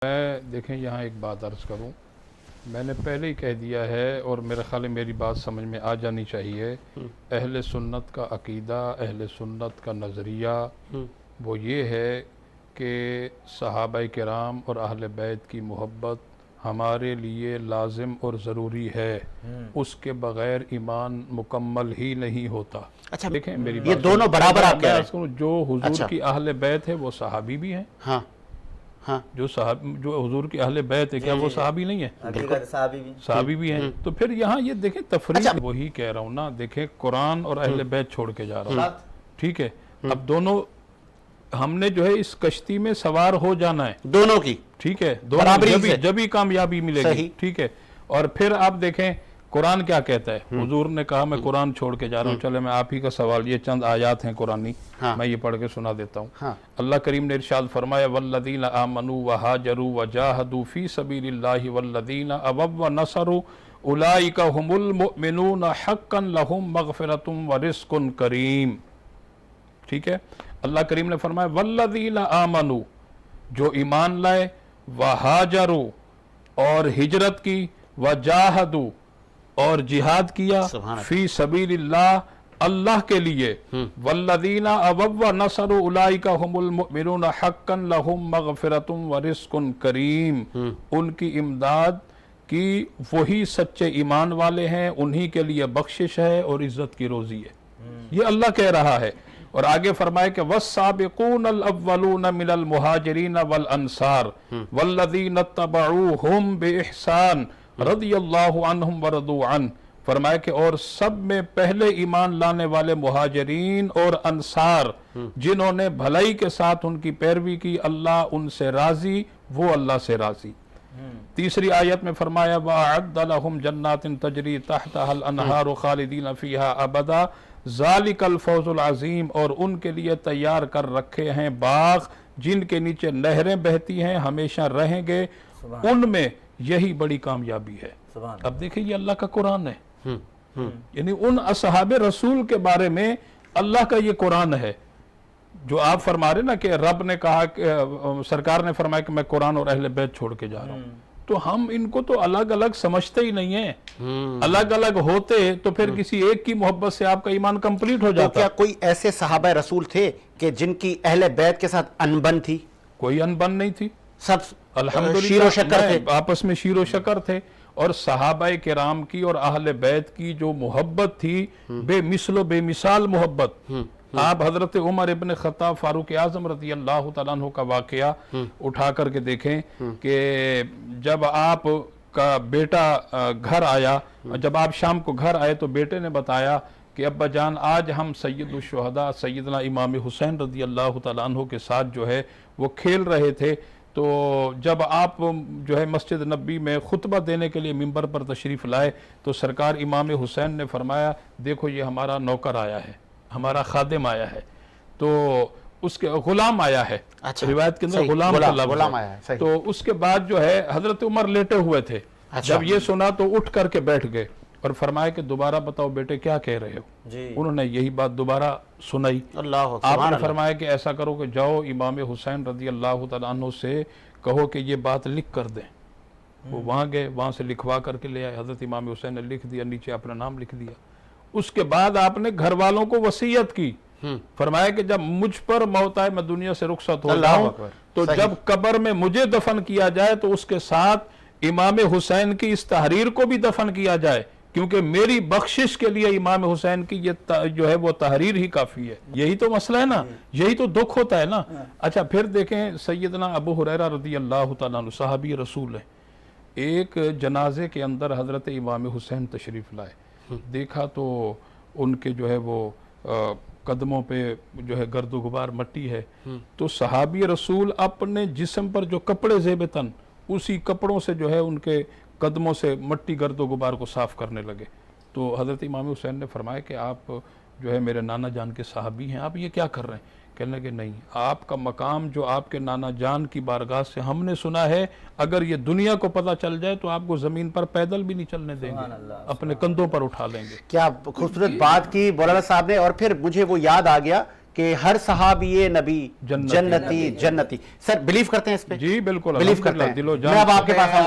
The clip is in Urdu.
میں دیکھیں یہاں ایک بات عرض کروں، میں نے پہلے ہی کہہ دیا ہے اور میرے خیال میں میری بات سمجھ میں آ جانی چاہیے۔ اہل سنت کا عقیدہ، اہل سنت کا نظریہ وہ یہ ہے کہ صحابہ کرام اور اہل بیت کی محبت ہمارے لیے لازم اور ضروری ہے، اس کے بغیر ایمان مکمل ہی نہیں ہوتا۔ اچھا دیکھیں میری یہ بات دونوں برابر آپ کہہ رہے ہیں۔ جو حضور کی اہل بیت ہے وہ صحابی بھی ہیں، ہاں ہاں جو حضور کی اہل بیت ہے کیا وہ صحابی نہیں ہے؟ صحابی بھی ہیں۔ تو پھر یہاں یہ دیکھیں تفریق وہی کہہ رہا ہوں نا، دیکھیں قرآن اور اہل بیت چھوڑ کے جا رہا ہوں، ٹھیک ہے؟ اب دونوں ہم نے جو ہے اس کشتی میں سوار ہو جانا ہے دونوں کی، ٹھیک ہے؟ جب ہی کامیابی ملے گی، ٹھیک ہے؟ اور پھر آپ دیکھیں قرآن کیا کہتا ہے۔ حضور نے کہا میں قرآن چھوڑ کے جا رہا ہوں، چلے میں آپ ہی کا سوال، یہ چند آیات ہیں قرآنی، میں یہ پڑھ کے سنا دیتا ہوں۔ اللہ کریم نے ارشاد فرمایا والذین آمنوا وہاجروا وجاہدوا فی سبیل اللہ والذین اووا ونصروا اولئک هم المؤمنون حقا لهم مغفرۃ ورزق کریم، ٹھیک ہے؟ اللہ کریم نے فرمایا والذین آمنوا، جو ایمان لائے، وہاجروا اور ہجرت کی، وجاہدوا اور جہاد کیا، فی سبیل اللہ اللہ کے لیے، والذین اووا نصروا اولئک هم المؤمنون حقا لهم مغفرۃ ورزق کریم، ان کی امداد کی وہی سچے ایمان والے ہیں، انہی کے لیے بخشش ہے اور عزت کی روزی ہے۔ یہ اللہ کہہ رہا ہے۔ اور آگے فرمائے کہ والسابقون الاولون من المہاجرین والانصار والذین اتبعوہم باحسان رضی اللہ عنہم ورضوا عنہ، فرمایا کہ اور سب میں پہلے ایمان لانے والے مہاجرین اور انصار جنہوں نے بھلائی کے ساتھ ان کی پیروی کی، اللہ ان سے راضی، وہ اللہ سے راضی۔ تیسری آیت میں فرمایا وَأَعَدَّ لَهُمْ جَنَّاتٍ تَجْرِي تَحْتَهَا الْأَنْهَارُ خَالِدِينَ فِيهَا أَبَدًا ذَلِكَ الْفَوْزُ الْعَظِيمُ، اور ان کے لیے تیار کر رکھے ہیں باغ جن کے نیچے نہریں بہتی ہیں، ہمیشہ رہیں گے، ان میں یہی بڑی کامیابی ہے۔ اب دیکھیں یہ اللہ کا قرآن ہے، یعنی ان اصحاب رسول کے بارے میں اللہ کا یہ قرآن ہے جو آپ فرما رہے نا کہ رب نے کہا کہ سرکار نے فرمایا کہ میں قرآن اور اہل بیت چھوڑ کے جا رہا ہوں، تو ہم ان کو تو الگ الگ سمجھتے ہی نہیں ہیں۔ الگ الگ ہوتے تو پھر کسی ایک کی محبت سے آپ کا ایمان کمپلیٹ ہو جاتا۔ کیا کوئی ایسے صحابہ رسول تھے کہ جن کی اہل بیت کے ساتھ انبن تھی؟ کوئی انبن نہیں تھی، سب الحمدللہ شیر و شکر تھے، آپس میں شیر و شکر تھے۔ اور صحابہ کرام کی اور اہل بیت کی جو محبت تھی، بے مثل و بے مثال محبت۔ آپ حضرت عمر ابن خطاب فاروق اعظم رضی اللہ تعالیٰ عنہ کا واقعہ اٹھا کر کے دیکھیں کہ جب آپ کا بیٹا گھر آیا، جب آپ شام کو گھر آئے تو بیٹے نے بتایا کہ ابا جان آج ہم سید الشہداء سیدنا امام حسین رضی اللہ تعالیٰ عنہ کے ساتھ جو ہے وہ کھیل رہے تھے، تو جب آپ جو ہے مسجد نبی میں خطبہ دینے کے لیے منبر پر تشریف لائے تو سرکار امام حسین نے فرمایا دیکھو یہ ہمارا نوکر آیا ہے، ہمارا خادم آیا ہے، تو اس کے غلام آیا ہے، روایت کے اندر غلام کا لفظ ہے۔ تو اس کے بعد جو ہے حضرت عمر لیٹے ہوئے تھے، جب یہ سنا تو اٹھ کر کے بیٹھ گئے اور فرمایا کہ دوبارہ بتاؤ بیٹے کیا کہہ رہے ہو؟ انہوں نے یہی بات دوبارہ سنائی۔ آپ نے فرمایا کہ ایسا کرو کہ جاؤ امام حسین رضی اللہ تعالیٰ عنہ سے کہو کہ یہ بات لکھ کر دیں۔ وہ وہاں گئے، وہاں سے لکھوا کر کے لے آئے، حضرت امام حسین نے لکھ دیا، نیچے اپنا نام لکھ دیا۔ اس کے بعد آپ نے گھر والوں کو وصیت کی، فرمایا کہ جب مجھ پر موت آئے میں دنیا سے رخصت ہو جاؤں تو جب قبر میں مجھے دفن کیا جائے تو اس کے ساتھ امام حسین کی اس تحریر کو بھی دفن کیا جائے، کیونکہ میری بخشش کے لیے امام حسین کی یہ جو ہے وہ تحریر ہی کافی ہے۔ یہی تو مسئلہ ہے نا، یہی تو دکھ ہوتا ہے نا۔ اچھا پھر دیکھیں سیدنا ابو ہریرہ رضی اللہ تعالیٰ عنہ صحابی رسول ہیں، ایک جنازے کے اندر حضرت امام حسین تشریف لائے، دیکھا تو ان کے جو ہے وہ قدموں پہ جو ہے گرد و غبار مٹی ہے، تو صحابی رسول اپنے جسم پر جو کپڑے زیب تن اسی کپڑوں سے جو ہے ان کے قدموں سے مٹی گرد و غبار کو صاف کرنے لگے۔ تو حضرت امام حسین نے فرمایا کہ آپ جو ہے میرے نانا جان کے صحابی ہیں، آپ یہ کیا کر رہے ہیں؟ کہنے لگے نہیں، آپ کا مقام جو آپ کے نانا جان کی بارگاہ سے ہم نے سنا ہے، اگر یہ دنیا کو پتہ چل جائے تو آپ کو زمین پر پیدل بھی نہیں چلنے دیں گے، اپنے کندھوں پر اٹھا لیں گے۔ کیا خوبصورت بات کی مولانا صاحب نے۔ اور پھر مجھے وہ یاد آ گیا کہ ہر صحابی نبی جنتی جنتی جنتی. سر بلیو کرتے ہیں اس پہ؟ جی بالکل بلیو کرتے الحمدللہ، ہیں. دل و جان میں اب آپ کے سے۔ پاس آؤں گا.